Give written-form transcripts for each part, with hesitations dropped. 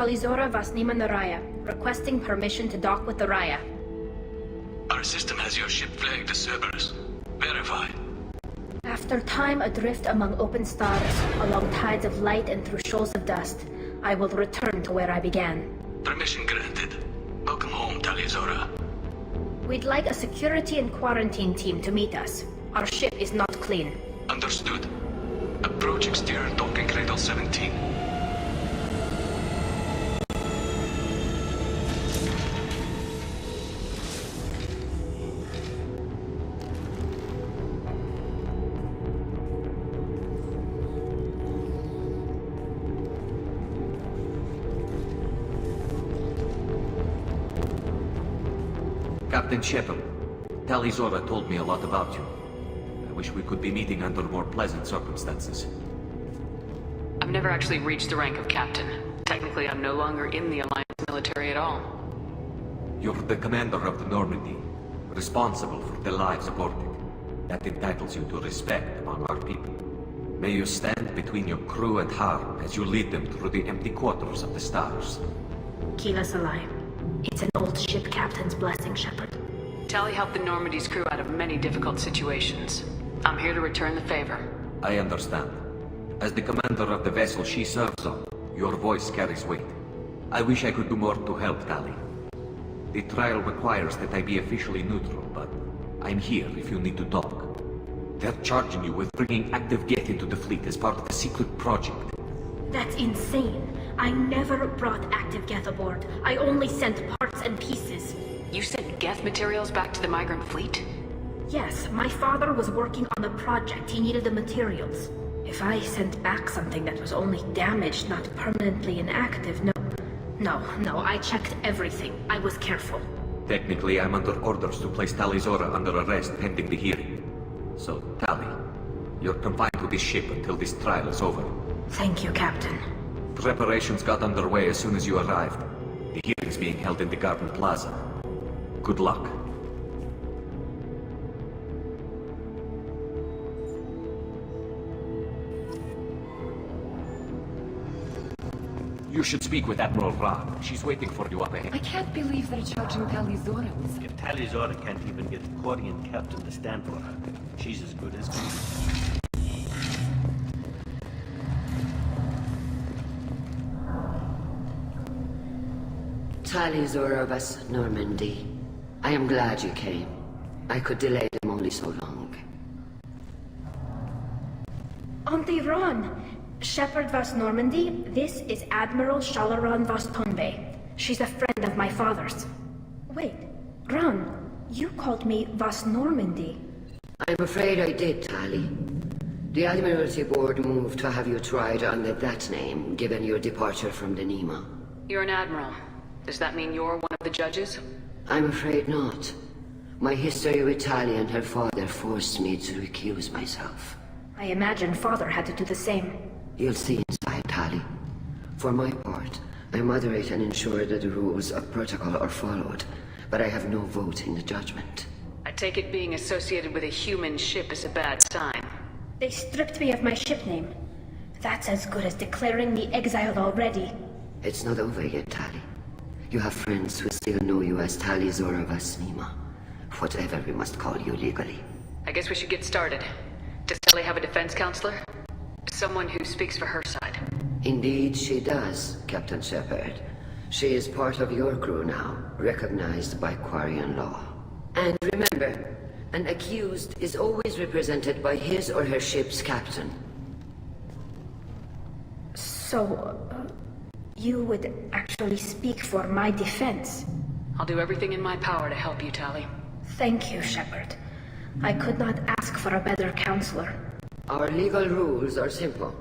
Talizora Vasnima Naraya, requesting permission to dock with the Raya. Our system has your ship flagged as Cerberus. Verify. After time adrift among open stars, along tides of light and through shoals of dust, I will return to where I began. Permission granted. Welcome home, Talizora. We'd like a security and quarantine team to meet us. Our ship is not clean. Understood. Approach exterior docking cradle 17. Captain Shepard, Talizora told me a lot about you. I wish we could be meeting under more pleasant circumstances. I've never actually reached the rank of captain. Technically, I'm no longer in the Alliance military at all. You're the commander of the Normandy, responsible for the lives aborted. That entitles you to respect among our people. May you stand between your crew and harm as you lead them through the empty quarters of the stars. Keep us alive. It's an old ship captain's blessing, Shepard. Tali helped the Normandy's crew out of many difficult situations. I'm here to return the favor. I understand. As the commander of the vessel she serves on, your voice carries weight. I wish I could do more to help Tali. The trial requires that I be officially neutral, but I'm here if you need to talk. They're charging you with bringing active Geth into the fleet as part of a secret project. That's insane. I never brought active Geth aboard. I only sent parts and pieces. You sent Geth materials back to the migrant fleet? Yes, my father was working on a project. He needed the materials. If I sent back something that was only damaged, not permanently inactive, No, I checked everything. I was careful. Technically, I'm under orders to place Talizora under arrest pending the hearing. So, Tali, you're confined to this ship until this trial is over. Thank you, Captain. Preparations got underway as soon as you arrived. The hearing's being held in the Garden Plaza. Good luck. You should speak with Admiral Ra. She's waiting for you up ahead. I can't believe they're charging Talizora with it. If Talizora can't even get the Turian captain to stand for her, she's as good as gold. Talizora vas Normandy. I am glad you came. I could delay them only so long. Auntie Ron! Shepard vas Normandy, this is Admiral Shalaran vas Tonbe. She's a friend of my father's. Wait, Ron, you called me vas Normandy. I'm afraid I did, Tali. The Admiralty Board moved to have you tried under that name, given your departure from the Nima. You're an admiral. Does that mean you're one of the judges? I'm afraid not. My history with Tali and her father forced me to recuse myself. I imagine father had to do the same. You'll see inside, Tali. For my part, I moderate and ensure that the rules of protocol are followed, but I have no vote in the judgment. I take it being associated with a human ship is a bad sign. They stripped me of my ship name. That's as good as declaring me exiled already. It's not over yet, Tali. You have friends who still know you as Talizora vas Nima. Whatever we must call you legally. I guess we should get started. Does Tali have a defense counselor? Someone who speaks for her side. Indeed she does, Captain Shepard. She is part of your crew now, recognized by Quarian law. And remember, an accused is always represented by his or her ship's captain. So, you would actually speak for my defense? I'll do everything in my power to help you, Tali. Thank you, Shepard. I could not ask for a better counselor. Our legal rules are simple.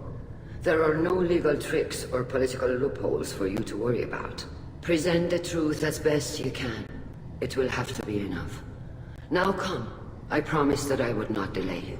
There are no legal tricks or political loopholes for you to worry about. Present the truth as best you can. It will have to be enough. Now come. I promised that I would not delay you.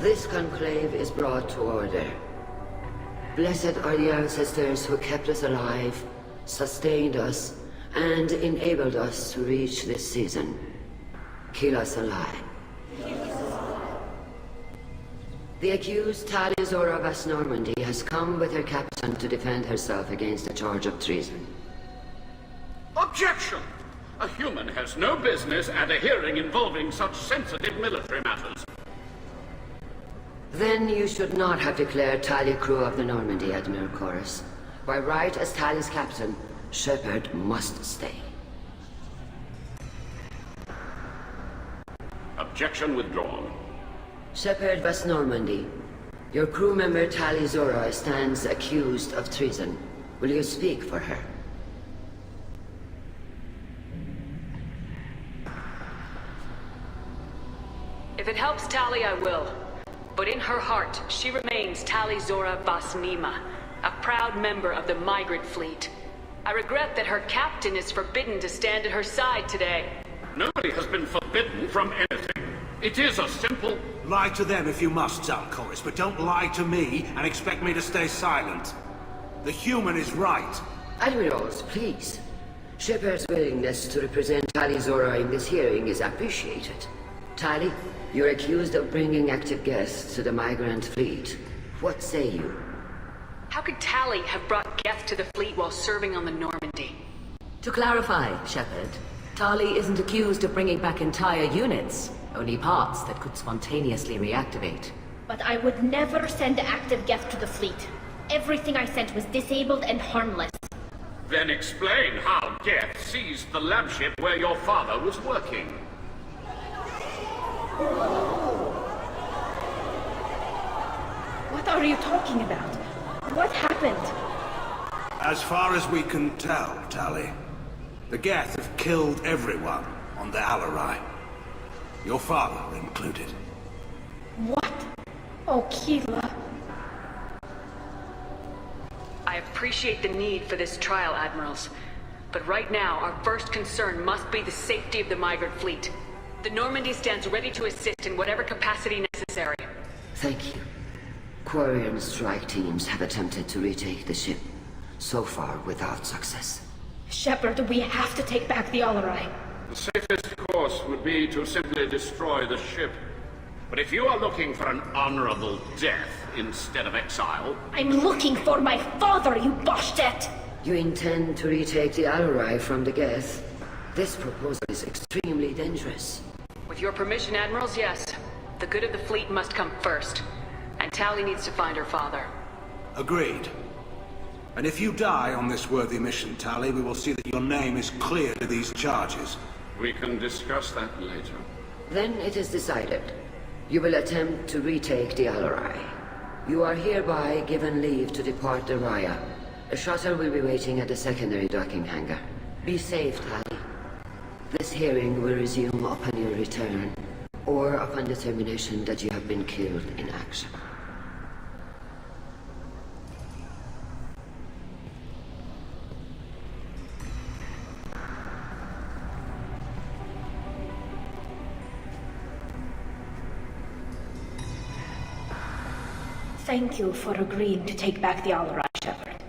This conclave is brought to order. Blessed are the ancestors who kept us alive, sustained us, and enabled us to reach this season. Keep us alive. The accused Tali of Normandy has come with her captain to defend herself against a charge of treason. Objection! A human has no business at a hearing involving such sensitive military matters. Then you should not have declared Tali crew of the Normandy, Admiral Chorus. By right as Tali's captain, Shepard must stay. Objection withdrawn. Shepard was Normandy. Your crew member Tali Zora stands accused of treason. Will you speak for her? If it helps Tali, I will. But in her heart, she remains Tali Zora Vasnima, a proud member of the migrant fleet. I regret that her captain is forbidden to stand at her side today. Nobody has been forbidden from anything. It is a simple... Lie to them if you must, Zalcoris, but don't lie to me and expect me to stay silent. The human is right. Admirals, please. Shepard's willingness to represent Tali Zora in this hearing is appreciated. Tali, you're accused of bringing active guests to the migrant fleet. What say you? How could Tali have brought Geth to the fleet while serving on the Normandy? To clarify, Shepard, Tali isn't accused of bringing back entire units, only parts that could spontaneously reactivate. But I would never send active Geth to the fleet. Everything I sent was disabled and harmless. Then explain how Geth seized the lab ship where your father was working. What are you talking about? What happened? As far as we can tell, Tali, the Geth have killed everyone on the Alarai. Your father included. What? Oh, Keela. I appreciate the need for this trial, Admirals. But right now, our first concern must be the safety of the migrant fleet. The Normandy stands ready to assist in whatever capacity necessary. Thank you. Quarian strike teams have attempted to retake the ship, so far without success. Shepard, we have to take back the Alarai. The safest course would be to simply destroy the ship. But if you are looking for an honorable death instead of exile... I'm looking for my father, you Boshtet! You intend to retake the Alarai from the Geth? This proposal is extremely dangerous. With your permission, Admirals, yes. The good of the fleet must come first. And Tali needs to find her father. Agreed. And if you die on this worthy mission, Tali, we will see that your name is clear to these charges. We can discuss that later. Then it is decided. You will attempt to retake the Alarai. You are hereby given leave to depart the Raya. A shuttle will be waiting at the secondary docking hangar. Be safe, Tali. This hearing will resume upon your return, or upon determination that you have been killed in action. Thank you for agreeing to take back the Alarai, Shepard.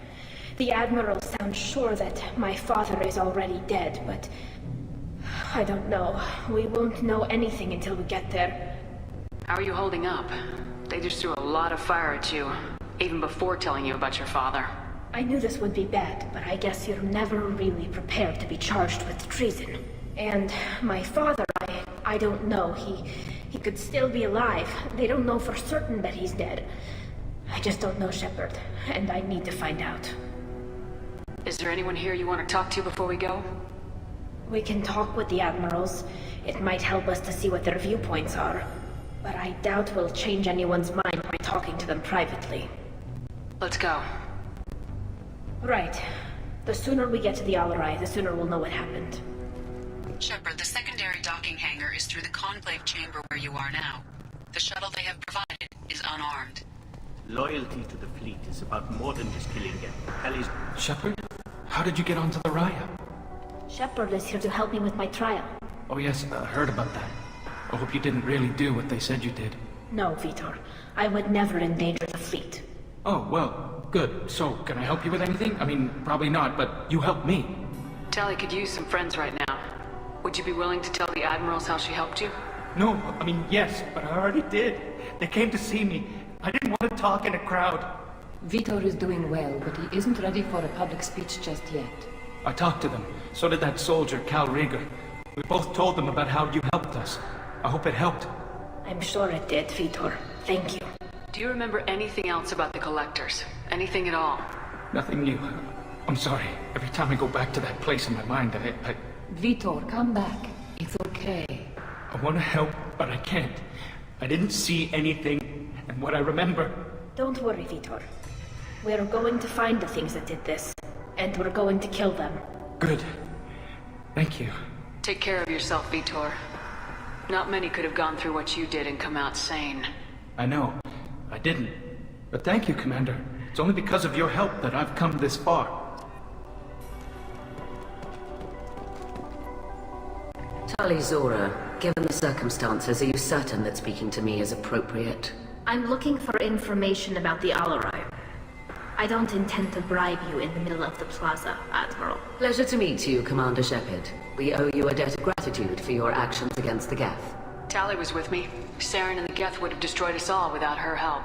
The Admiral sounds sure that my father is already dead, but... I don't know. We won't know anything until we get there. How are you holding up? They just threw a lot of fire at you, even before telling you about your father. I knew this would be bad, but I guess you're never really prepared to be charged with treason. And my father, I don't know. He could still be alive. They don't know for certain that he's dead. I just don't know, Shepard, and I need to find out. Is there anyone here you want to talk to before we go? We can talk with the admirals. It might help us to see what their viewpoints are. But I doubt we'll change anyone's mind by talking to them privately. Let's go. Right. The sooner we get to the Alarai, the sooner we'll know what happened. Shepard, the secondary docking hangar is through the conclave chamber where you are now. The shuttle they have provided is unarmed. Loyalty to the fleet is about more than just killing them. Tali's... Shepard? How did you get onto the Raya? Shepard is here to help me with my trial. Oh yes, I heard about that. I hope you didn't really do what they said you did. No, Vitor. I would never endanger the fleet. Oh, well, good. So, can I help you with anything? I mean, probably not, but you helped me. Tali could use some friends right now. Would you be willing to tell the admirals how she helped you? No, I mean, yes, but I already did. They came to see me. I didn't want to talk in a crowd. Vitor is doing well, but he isn't ready for a public speech just yet. I talked to them. So did that soldier, Cal Rieger. We both told them about how you helped us. I hope it helped. I'm sure it did, Vitor. Thank you. Do you remember anything else about the Collectors? Anything at all? Nothing new. I'm sorry. Every time I go back to that place in my mind, I Vitor, come back. It's okay. I want to help, but I can't. I didn't see anything, and what I remember... Don't worry, Vitor. We're going to find the things that did this, and we're going to kill them. Good. Thank you. Take care of yourself, Vitor. Not many could have gone through what you did and come out sane. I know. I didn't. But thank you, Commander. It's only because of your help that I've come this far. Tali Zora, given the circumstances, are you certain that speaking to me is appropriate? I'm looking for information about the Alarai. I don't intend to bribe you in the middle of the plaza, Admiral. Pleasure to meet you, Commander Shepard. We owe you a debt of gratitude for your actions against the Geth. Tali was with me. Saren and the Geth would have destroyed us all without her help.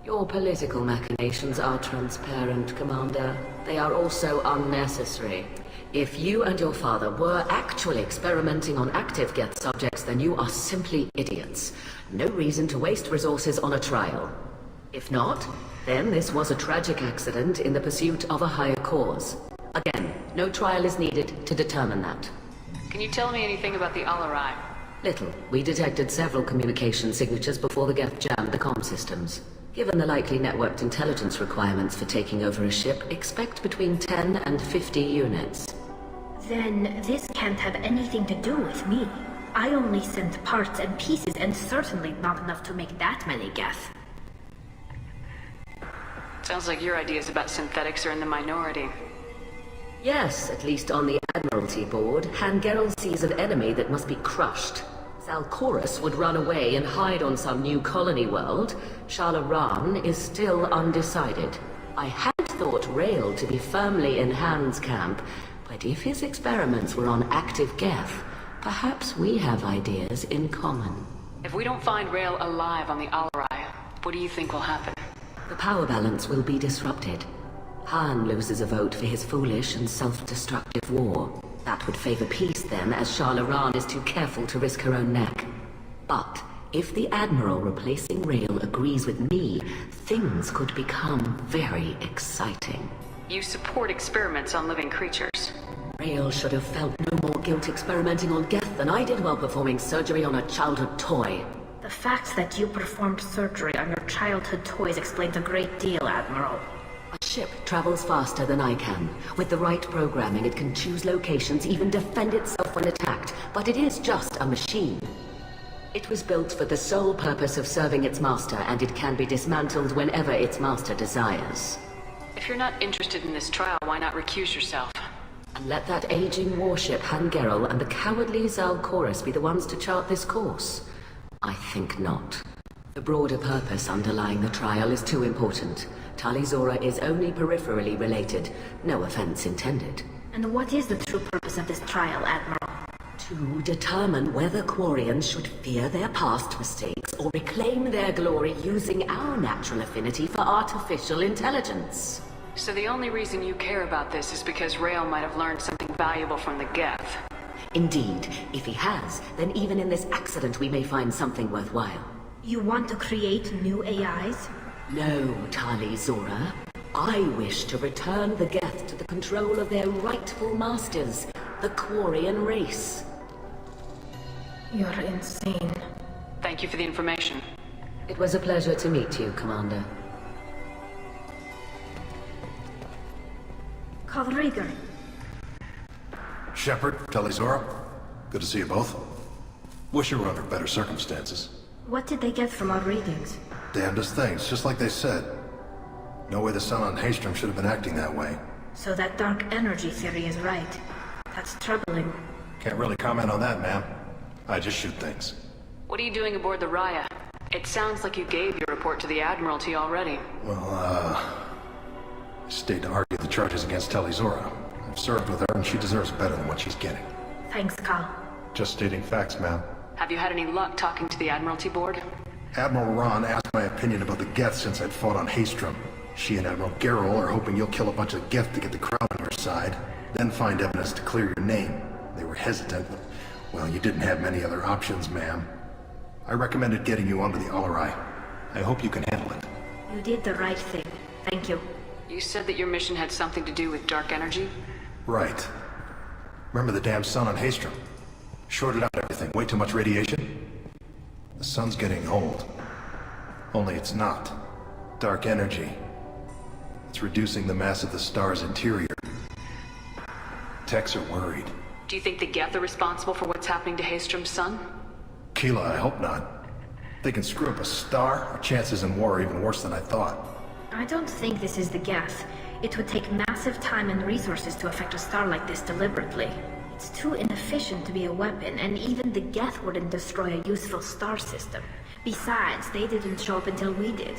Your political machinations are transparent, Commander. They are also unnecessary. If you and your father were actually experimenting on active Geth subjects, then you are simply idiots. No reason to waste resources on a trial. If not, then this was a tragic accident in the pursuit of a higher cause. Again, no trial is needed to determine that. Can you tell me anything about the Alarai? Little. We detected several communication signatures before the Geth jammed the comm systems. Given the likely networked intelligence requirements for taking over a ship, expect between 10 and 50 units. Then this can't have anything to do with me. I only sent parts and pieces, and certainly not enough to make that many Geth. Sounds like your ideas about synthetics are in the minority. Yes, at least on the Admiralty board, Hangerel sees an enemy that must be crushed. Zalcorus would run away and hide on some new colony world. Shalaran is still undecided. I had thought Rael to be firmly in Han's camp, but if his experiments were on active Geth, perhaps we have ideas in common. If we don't find Rael alive on the Alarai, what do you think will happen? The power balance will be disrupted. Han loses a vote for his foolish and self-destructive war. That would favor peace then, as Shalaran is too careful to risk her own neck. But if the Admiral replacing Rael agrees with me, things could become very exciting. You support experiments on living creatures. Rael should have felt no more guilt experimenting on Geth than I did while performing surgery on a childhood toy. The fact that you performed surgery on your childhood toys explains a great deal, Admiral. A ship travels faster than I can. With the right programming, it can choose locations, even defend itself when attacked. But it is just a machine. It was built for the sole purpose of serving its master, and it can be dismantled whenever its master desires. If you're not interested in this trial, why not recuse yourself? And let that aging warship Hangerel and the cowardly Zalcorus be the ones to chart this course? I think not. The broader purpose underlying the trial is too important. Tali Zora is only peripherally related. No offense intended. And what is the true purpose of this trial, Admiral? To determine whether Quarians should fear their past mistakes or reclaim their glory using our natural affinity for artificial intelligence. So the only reason you care about this is because Rael might have learned something valuable from the Geth. Indeed, if he has, then even in this accident we may find something worthwhile. You want to create new AIs? No, Tali Zora. I wish to return the Geth to the control of their rightful masters, the Quarian race. You're insane. Thank you for the information. It was a pleasure to meet you, Commander. Call Rieger. Shepard, Tali Zora. Good to see you both. Wish you were under better circumstances. What did they get from our readings? Damnedest things, just like they said. No way the sun on Haystrom should have been acting that way. So that dark energy theory is right. That's troubling. Can't really comment on that, ma'am. I just shoot things. What are you doing aboard the Raya? It sounds like you gave your report to the Admiralty already. Well, I stayed to argue the charges against Tali Zora. I've served with her, and she deserves better than what she's getting. Thanks, Cal. Just stating facts, ma'am. Have you had any luck talking to the Admiralty board? Admiral Ron asked my opinion about the Geth since I'd fought on Haystrom. She and Admiral Garrel are hoping you'll kill a bunch of Geth to get the crown on your side, then find evidence to clear your name. They were hesitant, but, well, you didn't have many other options, ma'am. I recommended getting you onto the Alarai. I hope you can handle it. You did the right thing. Thank you. You said that your mission had something to do with dark energy? Right. Remember the damn sun on Haystrom? Shorted out everything. Way too much radiation? The sun's getting old. Only it's not. Dark energy. It's reducing the mass of the star's interior. Techs are worried. Do you think the Geth are responsible for what's happening to Haystrom's sun? Keela, I hope not. They can screw up a star. Our chances in war are even worse than I thought. I don't think this is the Geth. It would take massive time and resources to affect a star like this deliberately. It's too inefficient to be a weapon, and even the Geth wouldn't destroy a useful star system. Besides, they didn't show up until we did.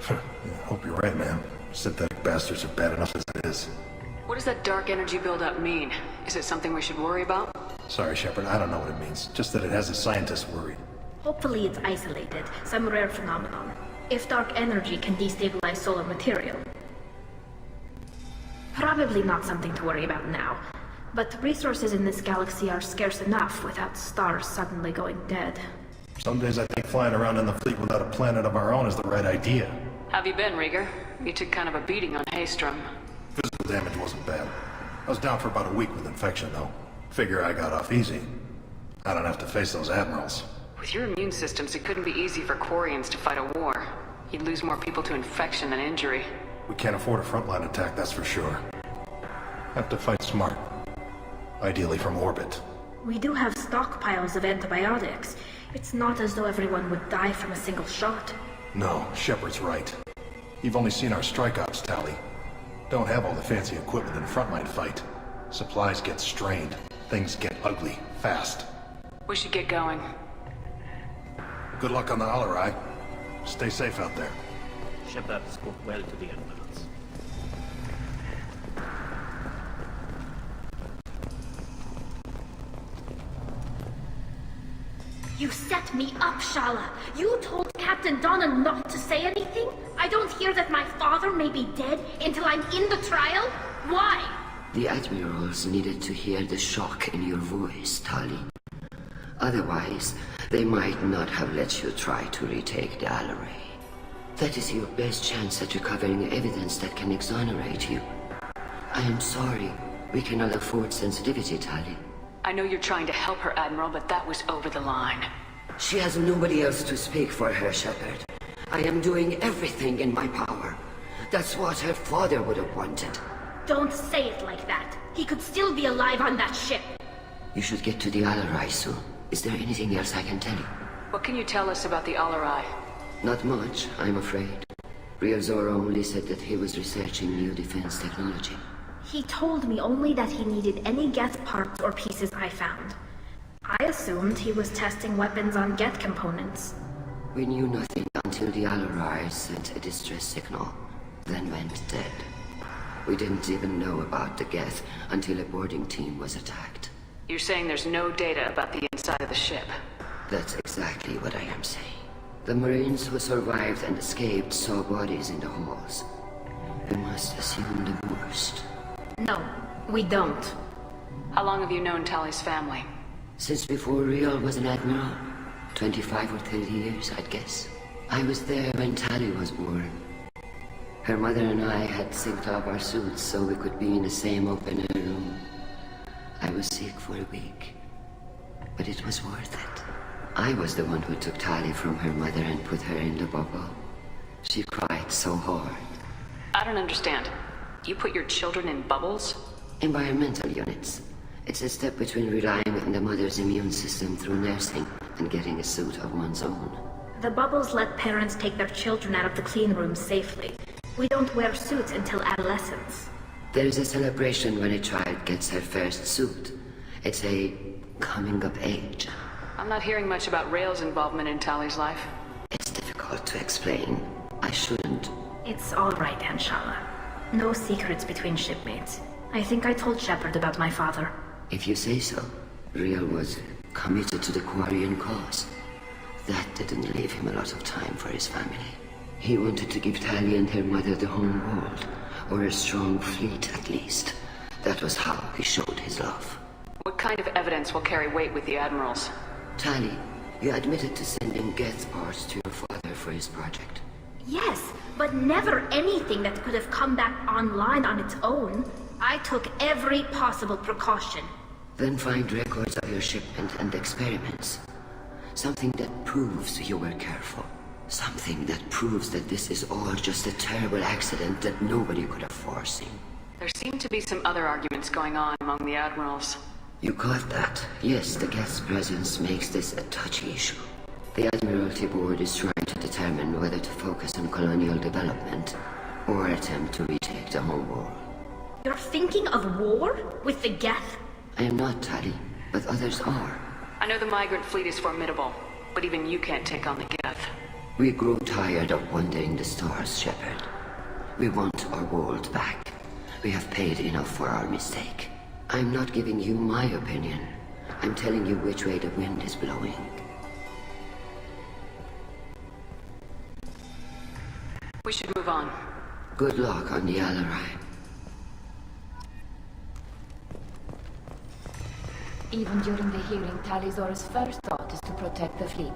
Yeah, hope you're right, ma'am. Synthetic bastards are bad enough as it is. What does that dark energy buildup mean? Is it something we should worry about? Sorry, Shepard, I don't know what it means. Just that it has the scientists worried. Hopefully it's isolated, some rare phenomenon. If dark energy can destabilize solar material. Probably not something to worry about now. But resources in this galaxy are scarce enough without stars suddenly going dead. Some days I think flying around in the fleet without a planet of our own is the right idea. Have you been, Rieger? You took kind of a beating on Haystrom. Physical damage wasn't bad. I was down for about a week with infection, though. Figure I got off easy. I don't have to face those admirals. With your immune systems, it couldn't be easy for Quarians to fight a war. You'd lose more people to infection than injury. We can't afford a frontline attack, that's for sure. Have to fight smart. Ideally from orbit. We do have stockpiles of antibiotics. It's not as though everyone would die from a single shot. No, Shepard's right. You've only seen our strike ops, Tali. Don't have all the fancy equipment in a frontline fight. Supplies get strained. Things get ugly, fast. We should get going. Good luck on the Alarai. Stay safe out there. Shepard spoke well to the admirals. You set me up, Shala. You told Captain Donna not to say anything? I don't hear that my father may be dead until I'm in the trial? Why? The admirals needed to hear the shock in your voice, Tali. Otherwise, they might not have let you try to retake the Alarai. That is your best chance at recovering evidence that can exonerate you. I am sorry. We cannot afford sensitivity, Tali. I know you're trying to help her, Admiral, but that was over the line. She has nobody else to speak for her, Shepard. I am doing everything in my power. That's what her father would have wanted. Don't say it like that. He could still be alive on that ship. You should get to the Alarai soon. Is there anything else I can tell you? What can you tell us about the Alarai? Not much, I'm afraid. Real Zora only said that he was researching new defense technology. He told me only that he needed any Geth parts or pieces I found. I assumed he was testing weapons on Geth components. We knew nothing until the Alarai sent a distress signal, then went dead. We didn't even know about the Geth until a boarding team was attacked. You're saying there's no data about the inside of the ship? That's exactly what I am saying. The Marines who survived and escaped saw bodies in the halls. We must assume the worst. No, we don't. How long have you known Tali's family? Since before Riel was an admiral. 25 or 30 years, I'd guess. I was there when Tali was born. Her mother and I had synced up our suits so we could be in the same open-air room. I was sick for a week, but it was worth it. I was the one who took Tali from her mother and put her in the bubble. She cried so hard. I don't understand. You put your children in bubbles? Environmental units. It's a step between relying on the mother's immune system through nursing and getting a suit of one's own. The bubbles let parents take their children out of the clean rooms safely. We don't wear suits until adolescence. There is a celebration when a child gets her first suit. It's a coming of age. I'm not hearing much about Rael's involvement in Tali's life. It's difficult to explain. I shouldn't. It's all right, Anshala. No secrets between shipmates. I think I told Shepard about my father. If you say so. Riel was committed to the Quarian cause. That didn't leave him a lot of time for his family. He wanted to give Tali and her mother the home world, or a strong fleet at least. That was how he showed his love. What kind of evidence will carry weight with the admirals? Tali, you admitted to sending Geth parts to your father for his project. Yes, but never anything that could have come back online on its own. I took every possible precaution. Then find records of your shipment and experiments. Something that proves you were careful. Something that proves that this is all just a terrible accident that nobody could have foreseen. There seem to be some other arguments going on among the admirals. You caught that? Yes, the Geth's presence makes this a touchy issue. The Admiralty Board is trying to determine whether to focus on colonial development or attempt to retake the home world. You're thinking of war? With the Geth? I am not, Tali, but others are. I know the migrant fleet is formidable, but even you can't take on the Geth. We grow tired of wandering the stars, Shepard. We want our world back. We have paid enough for our mistake. I'm not giving you my opinion. I'm telling you which way the wind is blowing. We should move on. Good luck on the Alarai. Even during the hearing, Tali's first thought is to protect the fleet.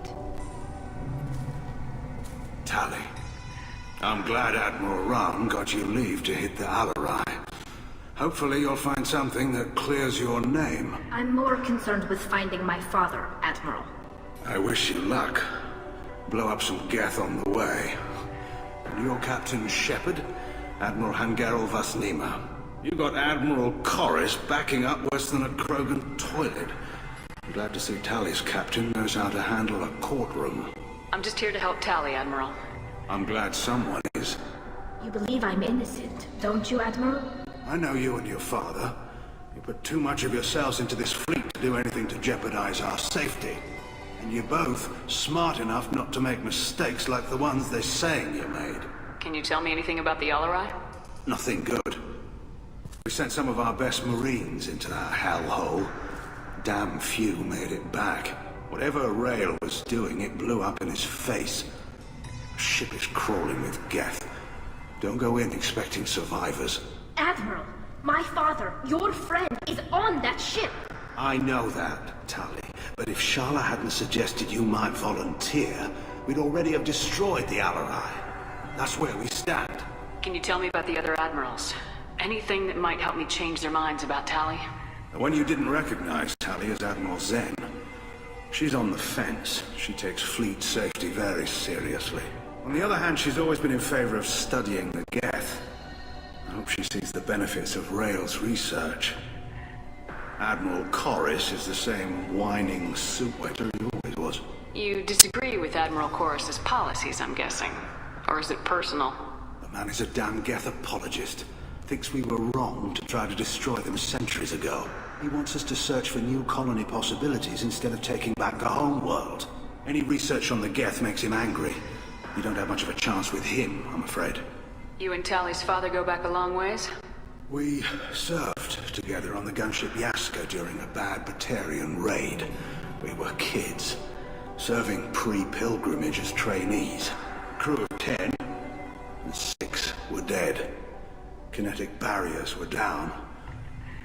Tali, I'm glad Admiral Ram got you leave to hit the Alarai. Hopefully you'll find something that clears your name. I'm more concerned with finding my father, Admiral. I wish you luck. Blow up some Geth on the way. And your Captain Shepard, Admiral Hangarel Vasnima. You got Admiral Corris backing up worse than a Krogan toilet. I'm glad to see Tali's captain knows how to handle a courtroom. I'm just here to help Tali, Admiral. I'm glad someone is. You believe I'm innocent, don't you, Admiral? I know you and your father. You put too much of yourselves into this fleet to do anything to jeopardize our safety. And you're both smart enough not to make mistakes like the ones they're saying you made. Can you tell me anything about the Alarai? Nothing good. We sent some of our best Marines into that hellhole. Damn few made it back. Whatever Rael was doing, it blew up in his face. The ship is crawling with Geth. Don't go in expecting survivors. Admiral, my father, your friend, is on that ship. I know that, Tali. But if Shala hadn't suggested you might volunteer, we'd already have destroyed the Alarai. That's where we stand. Can you tell me about the other admirals? Anything that might help me change their minds about Tali? The one you didn't recognize, Tali, is Admiral Zen. She's on the fence. She takes fleet safety very seriously. On the other hand, she's always been in favor of studying the Geth. I hope she sees the benefits of Rael's research. Admiral Corris is the same whining soup waiter he always was. You disagree with Admiral Corris's policies, I'm guessing. Or is it personal? The man is a damn Geth apologist. Thinks we were wrong to try to destroy them centuries ago. He wants us to search for new colony possibilities instead of taking back the home world. Any research on the Geth makes him angry. You don't have much of a chance with him, I'm afraid. You and Tali's father go back a long ways? We served together on the gunship Yaska during a bad Batarian raid. We were kids, serving pre-pilgrimage as trainees. Crew of 10, and 6 were dead. Kinetic barriers were down.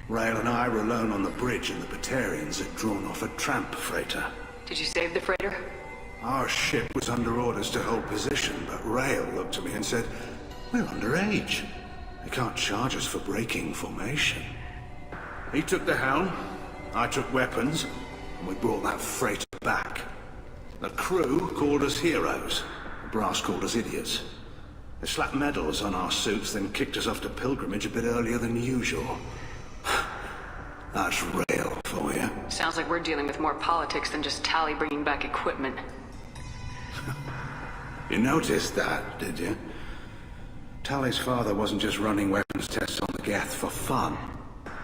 Rail and I were alone on the bridge and the Batarians had drawn off a tramp freighter. Did you save the freighter? Our ship was under orders to hold position, but Rail looked at me and said, "We're underage. They can't charge us for breaking formation." He took the helm, I took weapons, and we brought that freighter back. The crew called us heroes. The brass called us idiots. They slapped medals on our suits, then kicked us off to pilgrimage a bit earlier than usual. That's Rail for you. Sounds like we're dealing with more politics than just Tali bringing back equipment. You noticed that, did you? Tali's father wasn't just running weapons tests on the Geth for fun.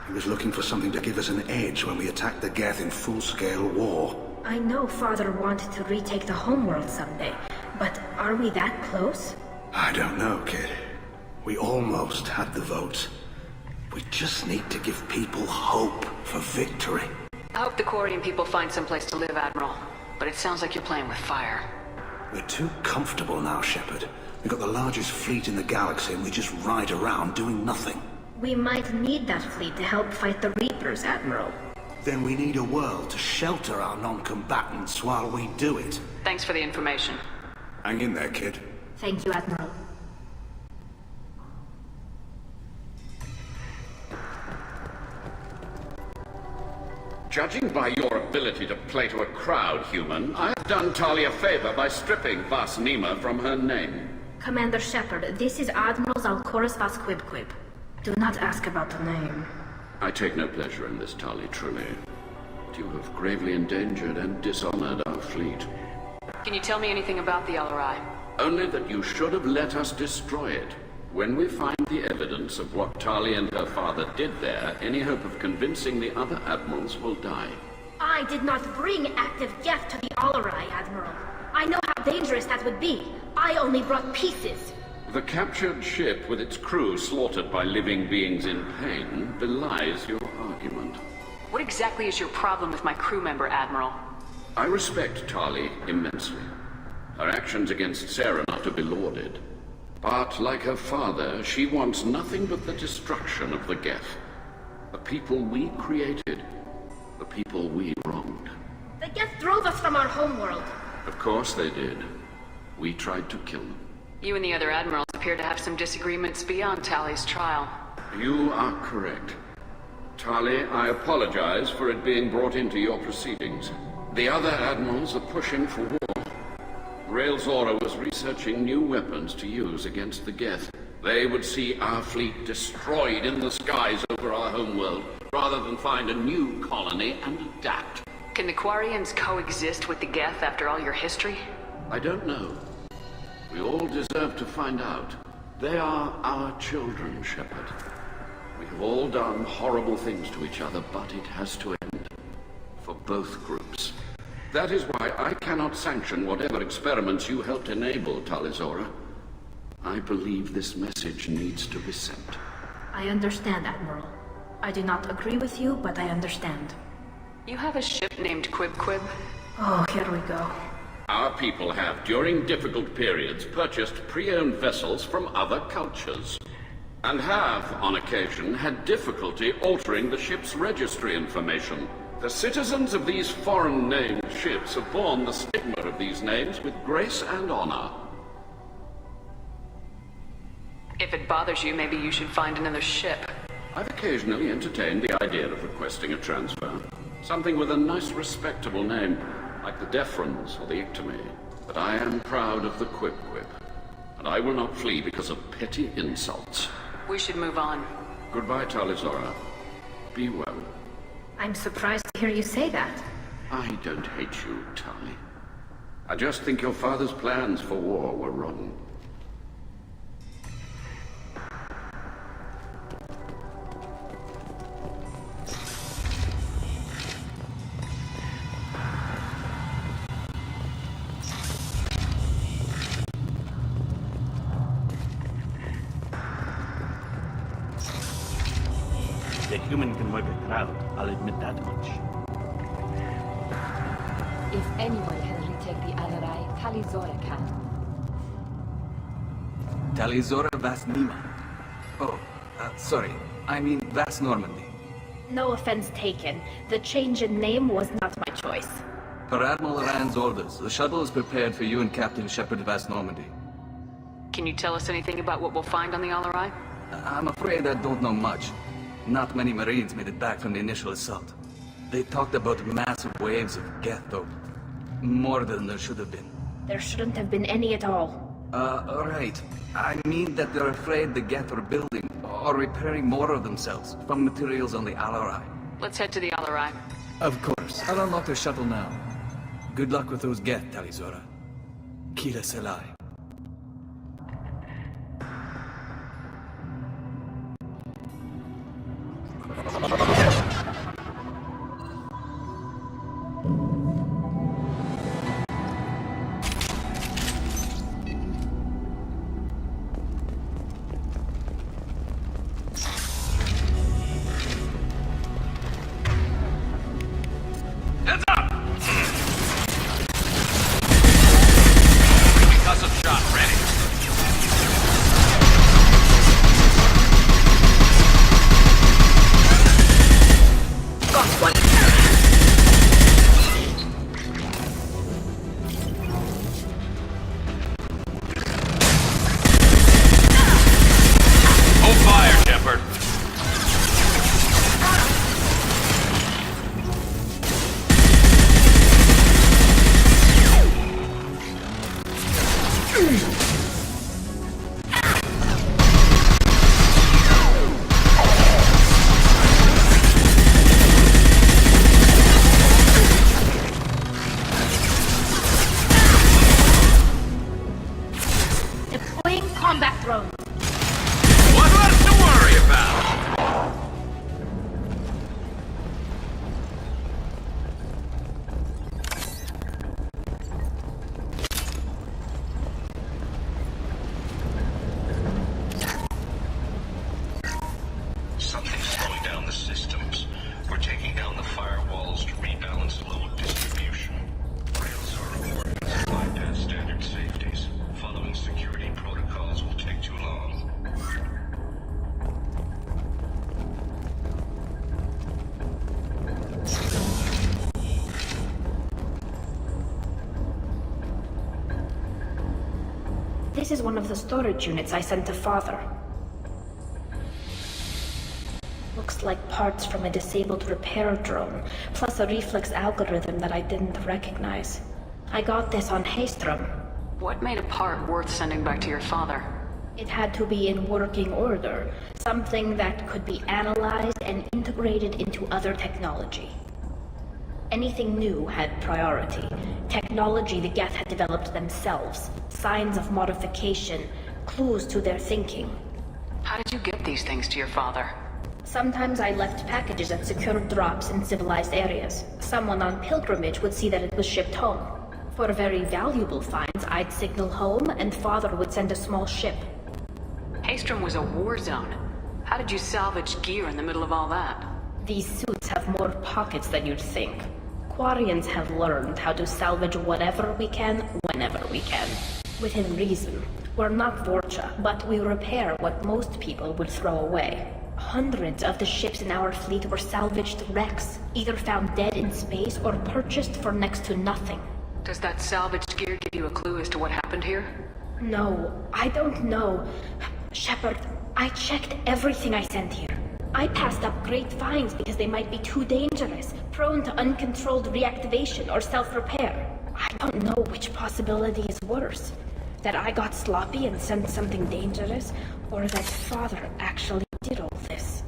He was looking for something to give us an edge when we attacked the Geth in full-scale war. I know Father wanted to retake the homeworld someday, but are we that close? I don't know, kid. We almost had the votes. We just need to give people hope for victory. I hope the Quarian people find someplace to live, Admiral. But it sounds like you're playing with fire. We're too comfortable now, Shepard. We've got the largest fleet in the galaxy and we just ride around doing nothing. We might need that fleet to help fight the Reapers, Admiral. Then we need a world to shelter our non-combatants while we do it. Thanks for the information. Hang in there, kid. Thank you, Admiral. Judging by your ability to play to a crowd, human, I have done Tali a favor by stripping Vas Nima from her name. Commander Shepard, this is Admiral Zalkoris Vas Quibquib. Do not ask about the name. I take no pleasure in this, Tali, truly. But you have gravely endangered and dishonored our fleet. Can you tell me anything about the LRI? Only that you should have let us destroy it. When we find the evidence of what Tali and her father did there, any hope of convincing the other admirals will die. I did not bring active Geth to the LRI, Admiral. I know how dangerous that would be. I only brought pieces. The captured ship with its crew slaughtered by living beings in pain belies your argument. What exactly is your problem with my crew member, Admiral? I respect Tali immensely. Her actions against Saren are to be lauded. But, like her father, she wants nothing but the destruction of the Geth. The people we created. The people we wronged. The Geth drove us from our homeworld. Of course they did. We tried to kill them. You and the other admirals appear to have some disagreements beyond Tali's trial. You are correct. Tali, I apologize for it being brought into your proceedings. The other admirals are pushing for war. Rail Zora was researching new weapons to use against the Geth. They would see our fleet destroyed in the skies over our homeworld, rather than find a new colony and adapt. Can the Quarians coexist with the Geth after all your history? I don't know. We all deserve to find out. They are our children, Shepard. We have all done horrible things to each other, but it has to end. For both groups. That is why I cannot sanction whatever experiments you helped enable, Tali Zora. I believe this message needs to be sent. I understand, Admiral. I do not agree with you, but I understand. You have a ship named Quib? Oh, here we go. Our people have, during difficult periods, purchased pre-owned vessels from other cultures. And have, on occasion, had difficulty altering the ship's registry information. The citizens of these foreign-named ships have borne the stigma of these names with grace and honor. If it bothers you, maybe you should find another ship. I've occasionally entertained the idea of requesting a transfer. Something with a nice, respectable name, like the Defrons or the Ictomy. But I am proud of the Quib, and I will not flee because of petty insults. We should move on. Goodbye, Tali Zora. Be well. I'm surprised to hear you say that. I don't hate you, Tali. I just think your father's plans for war were wrong. The human can work a crowd, I'll admit that much. If anyone can retake the LRI, Tali Zora can. Tali Zora Vas Nima. Oh, sorry. I mean Vas Normandy. No offense taken. The change in name was not my choice. Per Admiral Rand's orders, the shuttle is prepared for you and Captain Shepard vs. Normandy. Can you tell us anything about what we'll find on the Alarai? I'm afraid I don't know much. Not many Marines made it back from the initial assault. They talked about massive waves of Geth, though. More than there should have been. There shouldn't have been any at all. Right. I mean that they're afraid the Geth are building, or repairing more of themselves, from materials on the Alarai. Let's head to the Alarai. Of course. I'll unlock the shuttle now. Good luck with those Geth, Tali Zora. Kira Selai. This is one of the storage units I sent to Father. Looks like parts from a disabled repair drone, plus a reflex algorithm that I didn't recognize. I got this on Haystrom. What made a part worth sending back to your father? It had to be in working order, something that could be analyzed and integrated into other technology. Anything new had priority. Technology the Geth had developed themselves, signs of modification, clues to their thinking. How did you get these things to your father? Sometimes I left packages at secured drops in civilized areas. Someone on pilgrimage would see that it was shipped home. For very valuable finds, I'd signal home and Father would send a small ship. Haystrom was a war zone. How did you salvage gear in the middle of all that? These suits have more pockets than you'd think. Quarians have learned how to salvage whatever we can, whenever we can. Within reason. We're not Vorcha, but we repair what most people would throw away. Hundreds of the ships in our fleet were salvaged wrecks, either found dead in space or purchased for next to nothing. Does that salvaged gear give you a clue as to what happened here? No, I don't know. Shepard, I checked everything I sent here. I passed up great finds because they might be too dangerous, prone to uncontrolled reactivation or self-repair. I don't know which possibility is worse. That I got sloppy and sent something dangerous, or that Father actually did all this.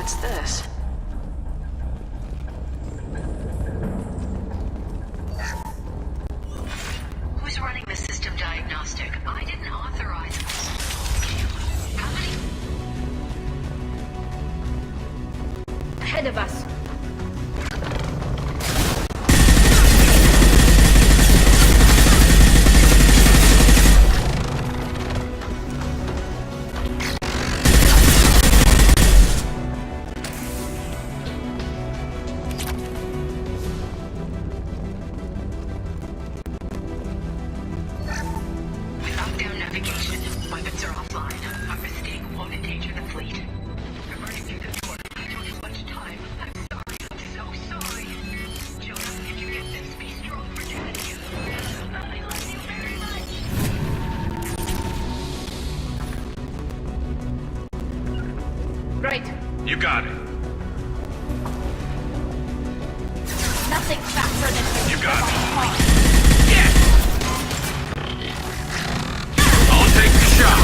What's this? Who's running the system diagnostic? I didn't authorize this. How many? Ahead of us. Right. You got it. Nothing faster than you got it. Yes! I'll take the shot.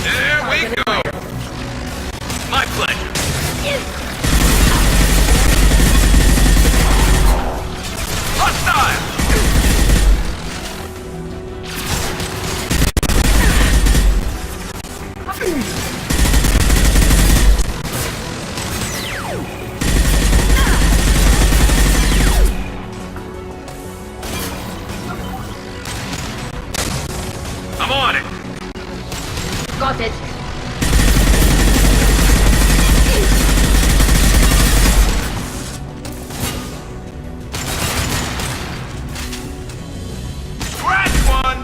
There we go. My pleasure. Hostile! I'm on it. Got it. Scratch one!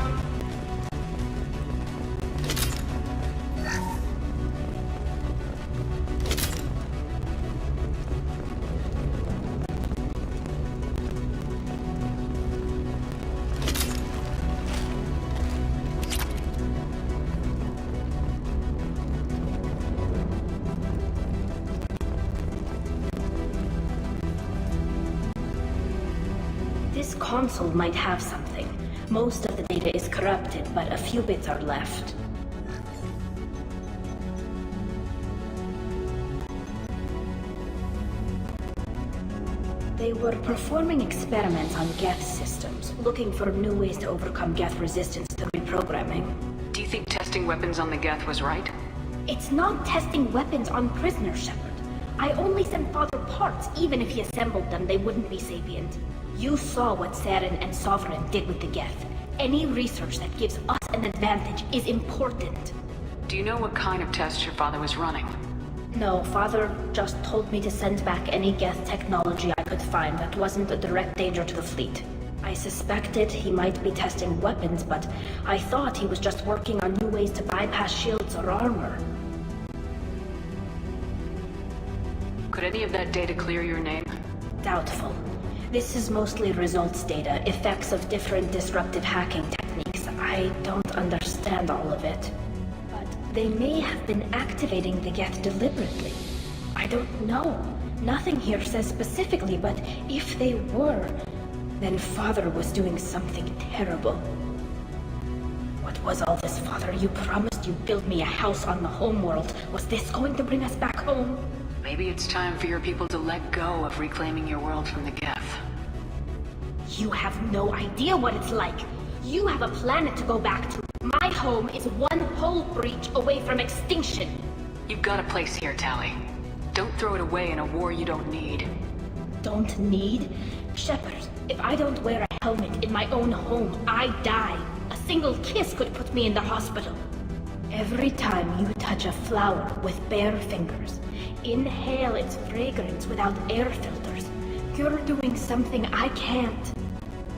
This console might have something. Most of the data is corrupted, but a few bits are left. They were performing experiments on Geth systems, looking for new ways to overcome Geth resistance to reprogramming. Do you think testing weapons on the Geth was right? It's not testing weapons on prisoners, Shepard. I only sent Father parts. Even if he assembled them, they wouldn't be sapient. You saw what Saren and Sovereign did with the Geth. Any research that gives us an advantage is important. Do you know what kind of tests your father was running? No, Father just told me to send back any Geth technology I could find that wasn't a direct danger to the fleet. I suspected he might be testing weapons, but I thought he was just working on new ways to bypass shields or armor. Could any of that data clear your name? Doubtful. This is mostly results data, effects of different disruptive hacking techniques. I don't understand all of it. But they may have been activating the Geth deliberately. I don't know. Nothing here says specifically, but if they were, then Father was doing something terrible. What was all this, Father? You promised you'd build me a house on the homeworld. Was this going to bring us back home? Maybe it's time for your people to let go of reclaiming your world from the Geth. You have no idea what it's like. You have a planet to go back to. My home is one whole breach away from extinction. You've got a place here, Tali. Don't throw it away in a war you don't need. Don't need? Shepard, if I don't wear a helmet in my own home, I die. A single kiss could put me in the hospital. Every time you touch a flower with bare fingers, inhale its fragrance without air filters, you're doing something I can't.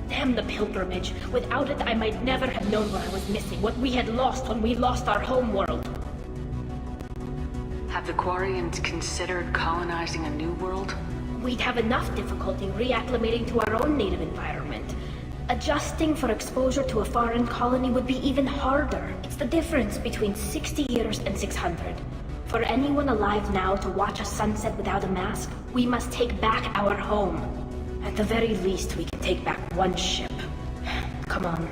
Damn the pilgrimage. Without it, I might never have known what I was missing, what we had lost when we lost our homeworld. Have the Quarians considered colonizing a new world? We'd have enough difficulty reacclimating to our own native environment. Adjusting for exposure to a foreign colony would be even harder. It's the difference between 60 years and 600. For anyone alive now to watch a sunset without a mask, we must take back our home. At the very least, we can take back one ship. come on.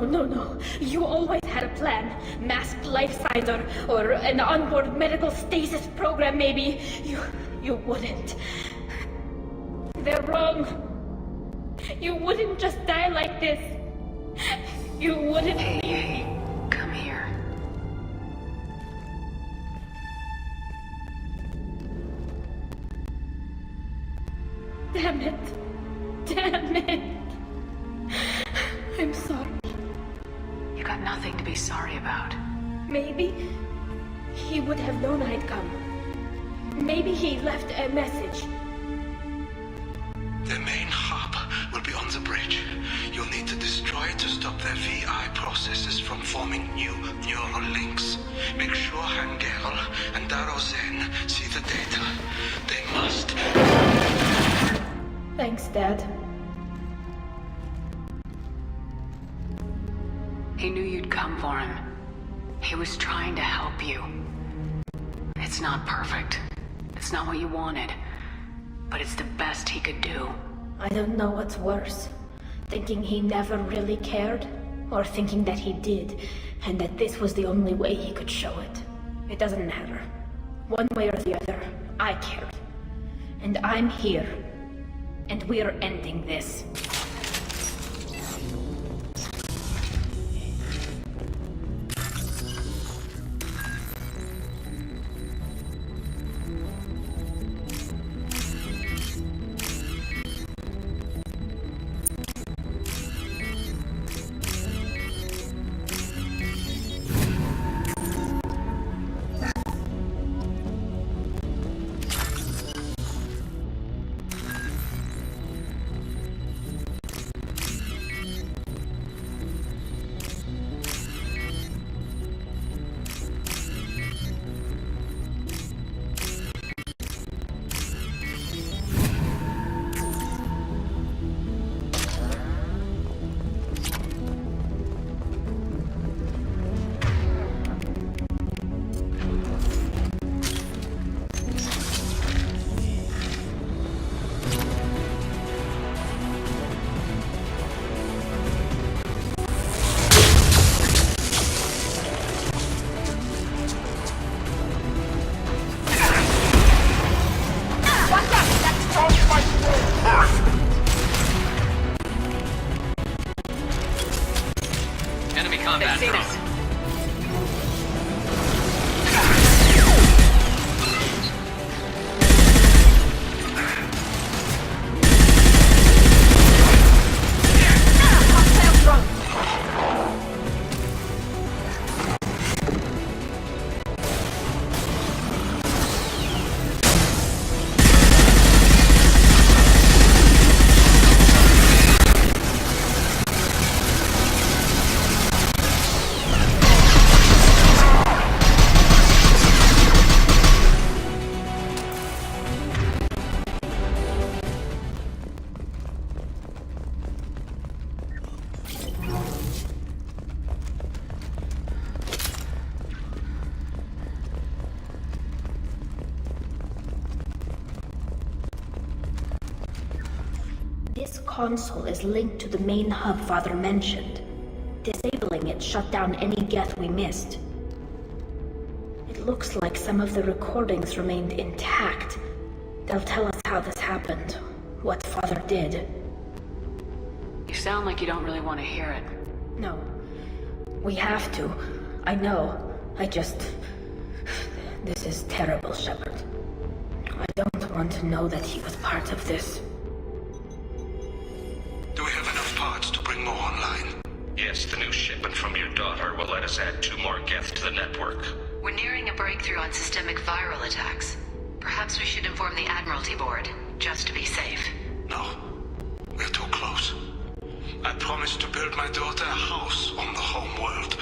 No. You always had a plan. Masked life signs or an onboard medical stasis program, maybe. You wouldn't. They're wrong. You wouldn't just die like this. You wouldn't. Hey, come here. Damn it. I'm sorry. You got nothing to be sorry about. Maybe he would have known I'd come. Maybe he left a message. The main hub will be on the bridge. You'll need to destroy it to stop their VI processes from forming new neural links. Make sure Hangel and Darozen see the data. They must. Thanks, Dad. He knew you'd come for him. He was trying to help you. It's not perfect. It's not what you wanted. But it's the best he could do. I don't know what's worse. Thinking he never really cared, or thinking that he did, and that this was the only way he could show it. It doesn't matter. One way or the other, I cared. And I'm here. And we're ending this. This console is linked to the main hub Father mentioned. Disabling it shut down any Geth we missed. It looks like some of the recordings remained intact. They'll tell us how this happened, what Father did. You sound like you don't really want to hear it. No. We have to. I know. This is terrible, Shepard. I don't want to know that he was part of this. Do we have enough parts to bring more online? Yes, the new shipment from your daughter will let us add 2 more Geth to the network. We're nearing a breakthrough on systemic viral attacks. Perhaps we should inform the Admiralty Board, just to be safe. No. We're too close. I promised to build my daughter a house on the home world.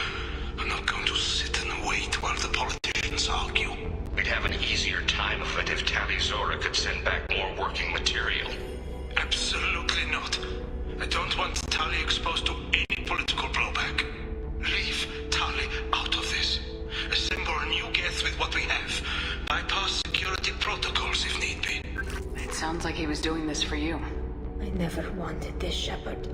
I'm not going to sit and wait while the politicians argue. We'd have an easier time of it if Tali Zora could send back more working material. Absolutely not. I don't want Tali exposed to any political blowback. Leave Tali out of this. Assemble a new Geth with what we have. Bypass security protocols if need be. It sounds like he was doing this for you. I never wanted this, Shepard.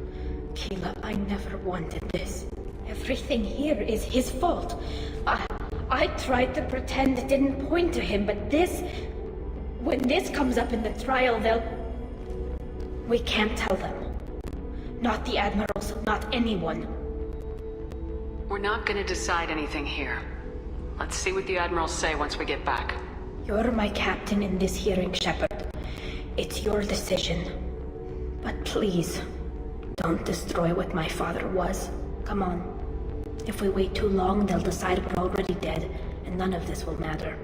Keela, I never wanted this. Everything here is his fault. I tried to pretend it didn't point to him, but this... When this comes up in the trial, they'll... We can't tell them. Not the Admirals, not anyone. We're not gonna decide anything here. Let's see what the Admirals say once we get back. You're my captain in this hearing, Shepard. It's your decision. But please, don't destroy what my father was. Come on. If we wait too long, they'll decide we're already dead, and none of this will matter.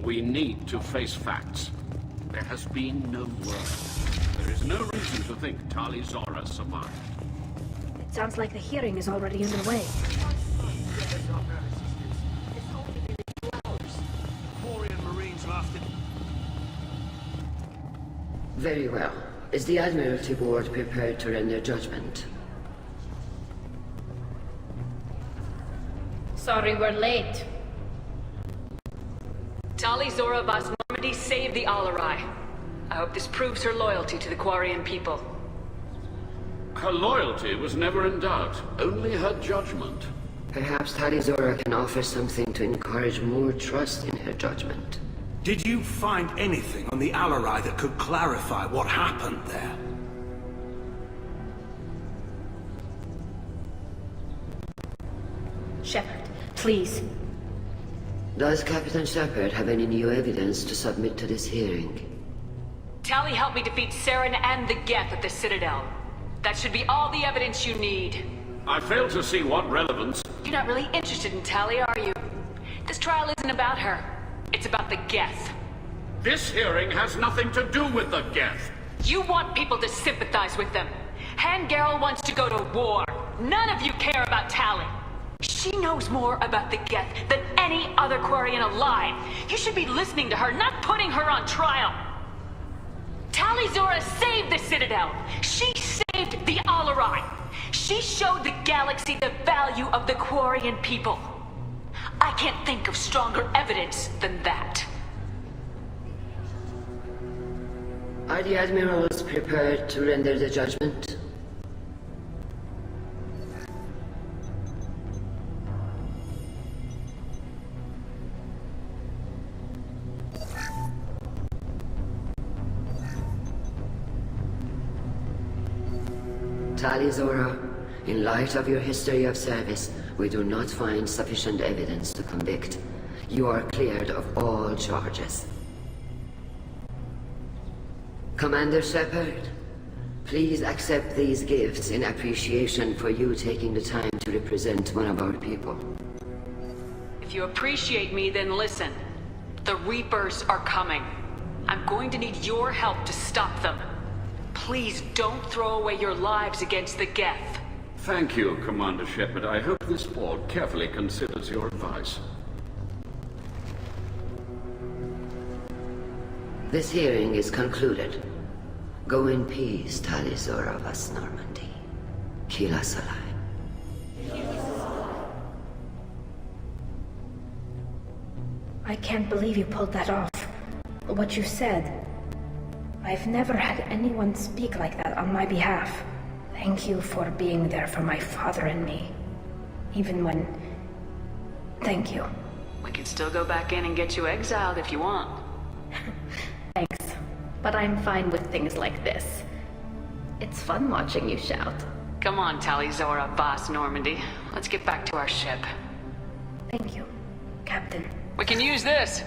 We need to face facts. There has been no word. There is no reason to think Tali Zora survived. It sounds like the hearing is already underway. Very well. Is the Admiralty Board prepared to render judgment? Sorry we're late. Tali Zora Vas Normandy saved the Alarai. I hope this proves her loyalty to the Quarian people. Her loyalty was never in doubt, only her judgment. Perhaps Tali Zora can offer something to encourage more trust in her judgment. Did you find anything on the Alarai that could clarify what happened there? Shepard, please. Does Captain Shepard have any new evidence to submit to this hearing? Tali helped me defeat Saren and the Geth at the Citadel. That should be all the evidence you need. I fail to see what relevance... You're not really interested in Tali, are you? This trial isn't about her. It's about the Geth. This hearing has nothing to do with the Geth. You want people to sympathize with them. Han Garel wants to go to war. None of you care about Tali. She knows more about the Geth than any other Quarian alive. You should be listening to her, not putting her on trial. Tali Zora saved the Citadel. She saved the Alarai. She showed the galaxy the value of the Quarian people. I can't think of stronger evidence than that. Are the Admirals prepared to render the judgment? Tali Zora, in light of your history of service, we do not find sufficient evidence to convict. You are cleared of all charges. Commander Shepard, please accept these gifts in appreciation for you taking the time to represent one of our people. If you appreciate me, then listen. The Reapers are coming. I'm going to need your help to stop them. Please don't throw away your lives against the Geth. Thank you, Commander Shepard. I hope this board carefully considers your advice. This hearing is concluded. Go in peace, Tali Zora Vas Normandy. Kila Salai. I can't believe you pulled that off. What you said. I've never had anyone speak like that on my behalf. Thank you for being there for my father and me. Even when... Thank you. We can still go back in and get you exiled if you want. Thanks. But I'm fine with things like this. It's fun watching you shout. Come on, Tali, Zora, Boss Normandy. Let's get back to our ship. Thank you, Captain. We can use this!